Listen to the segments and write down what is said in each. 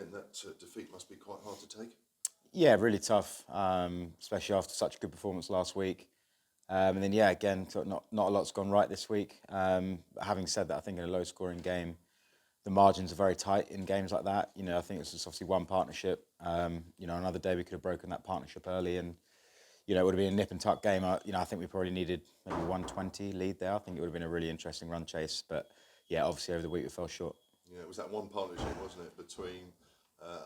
Ben, that defeat must be quite hard to take. Yeah, really tough, especially after such a good performance last week. And then, yeah, again, sort of not a lot's gone right this week. Having said that, I think in a low-scoring game, the margins are very tight in games like that. I think it's just obviously one partnership. Another day we could have broken that partnership early, and it would have been a nip and tuck game. I think we probably needed maybe 120 lead there. I think it would have been a really interesting run chase, but yeah, obviously over the week we fell short. Yeah, it was that one partnership, wasn't it, between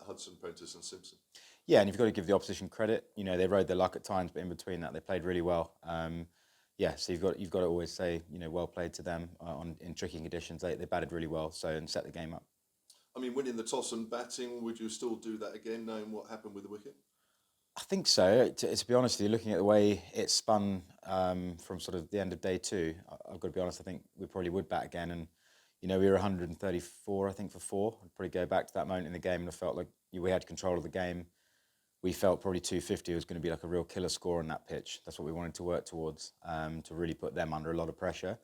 Hudson, Prentice, and Simpson. Yeah, and you've got to give the opposition credit. They rode their luck at times, but in between that, they played really well. Yeah, so you've got to always say, well played to them in tricky conditions. They batted really well, and set the game up. I mean, winning the toss and batting, would you still do that again, knowing what happened with the wicket? I think so. To be honest with you, looking at the way it spun from sort of the end of day two, I've got to be honest. I think we probably would bat again, and we were 134, I think, for four. I'd probably go back to that moment in the game, and I felt like we had control of the game. We felt probably 250 was going to be like a real killer score on that pitch. That's what we wanted to work towards, to really put them under a lot of pressure.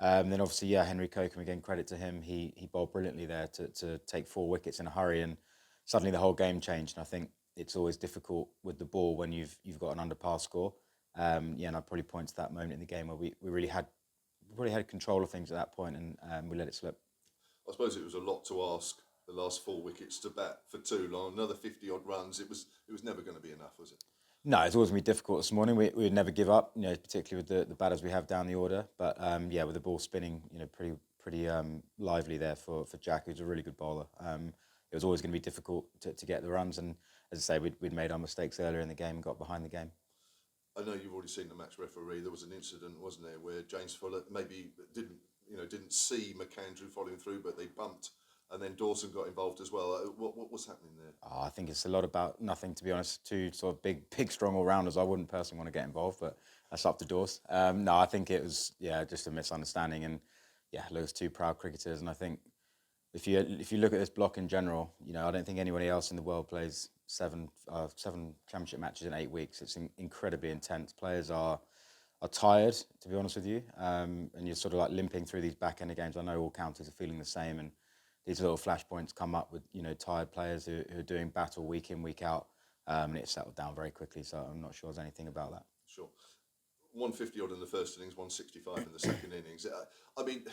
Then obviously, yeah, Henry Cokum, again, credit to him. He bowled brilliantly there to take 4 wickets in a hurry, and suddenly the whole game changed. And I think it's always difficult with the ball when you've got an under par score. Yeah, and I'd probably point to that moment in the game where we really had control of things at that point, and we let it slip. I suppose it was a lot to ask the last 4 wickets to bat for too long. Another 50 odd runs. It was never going to be enough, was it? No, it's always going to be difficult this morning. We would never give up, particularly with the batters we have down the order. But yeah, with the ball spinning, pretty lively there for Jack, who's a really good bowler. It was always going to be difficult to get the runs. And as I say, we'd made our mistakes earlier in the game and got behind the game. I know you've already seen the match referee. There was an incident, wasn't there, where James Fuller maybe didn't see McAndrew following through, but they bumped, and then Dawson got involved as well. What was happening there? I think it's a lot about nothing, to be honest. Two sort of big, strong all-rounders. I wouldn't personally want to get involved, but that's up to Dawes. No, I think it was, just a misunderstanding. And, yeah, Lewis, two proud cricketers. And I think if you look at this block in general, I don't think anybody else in the world plays seven championship matches in 8 weeks. It's incredibly intense. Players are tired, to be honest with you, and you're sort of like limping through these back-end games. I know all counties are feeling the same, and these little flashpoints come up with tired players who are doing battle week in, week out, and it settled down very quickly. So I'm not sure there's anything about that. Sure. 150 odd in the first innings, 165 in the second innings. I mean,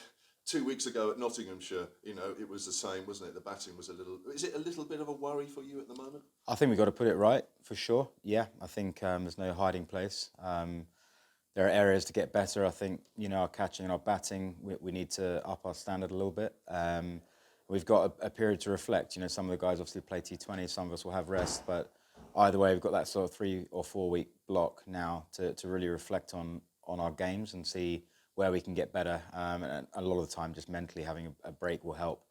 2 weeks ago at Nottinghamshire, it was the same, wasn't it? The batting was a little. Is it a little bit of a worry for you at the moment? I think we've got to put it right, for sure. Yeah, I think there's no hiding place. There are areas to get better. I think, our catching and our batting, we need to up our standard a little bit. We've got a period to reflect. Some of the guys obviously play T20, some of us will have rest, but either way, we've got that sort of 3 or 4 week block now to really reflect on our games and see where we can get better. And a lot of the time, just mentally having a break will help.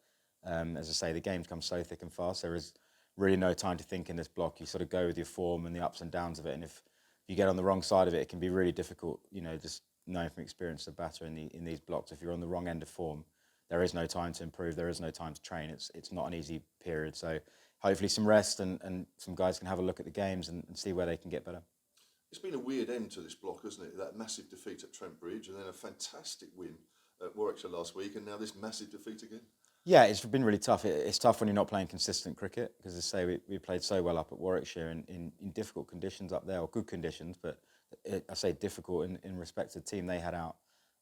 As I say, the games come so thick and fast. There is really no time to think in this block. You sort of go with your form and the ups and downs of it. And if you get on the wrong side of it, it can be really difficult. Just knowing from experience, the batter in these blocks, if you're on the wrong end of form, there is no time to improve. There is no time to train. It's not an easy period. So hopefully some rest and some guys can have a look at the games and see where they can get better. It's been a weird end to this block, hasn't it? That massive defeat at Trent Bridge and then a fantastic win at Warwickshire last week, and now this massive defeat again. Yeah, it's been really tough. It's tough when you're not playing consistent cricket because, as I say, we played so well up at Warwickshire in difficult conditions up there, or good conditions, but I say difficult in respect to the team they had out.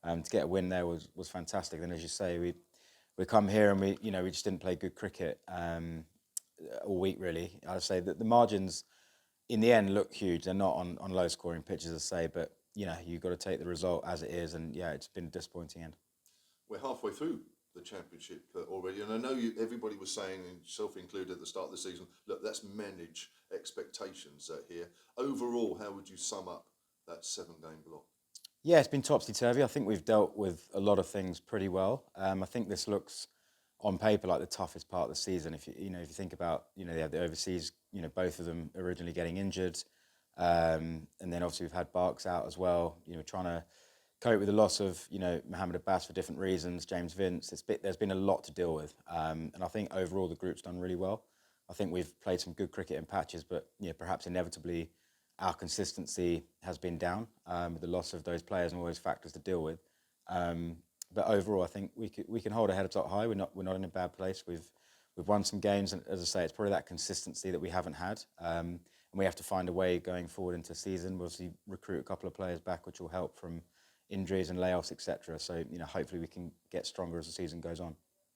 To get a win there was fantastic. And as you say, we come here and we just didn't play good cricket all week, really. I'd say that the margins in the end look huge. They're not on low scoring pitches, as I say, but you've got to take the result as it is, and yeah, it's been a disappointing end. We're halfway through the championship already, and I know everybody was saying, and yourself included, at the start of the season, look, let's manage expectations here. Overall, how would you sum up that 7-game block? Yeah, it's been topsy-turvy. I think we've dealt with a lot of things pretty well. I think this looks on paper like the toughest part of the season. If you think about, they had the overseas, both of them originally getting injured, and then obviously we've had Barks out as well. Trying to cope with the loss of, Mohammed Abbas for different reasons, James Vince. There's been a lot to deal with, and I think overall the group's done really well. I think we've played some good cricket in patches, but perhaps inevitably our consistency has been down with the loss of those players and all those factors to deal with. But overall, I think we can hold our head up high. We're not in a bad place. We've we've won some games, and as I say, it's probably that consistency that we haven't had. And we have to find a way going forward into the season. We'll obviously recruit a couple of players back, which will help from injuries and layoffs, etc. So, hopefully we can get stronger as the season goes on.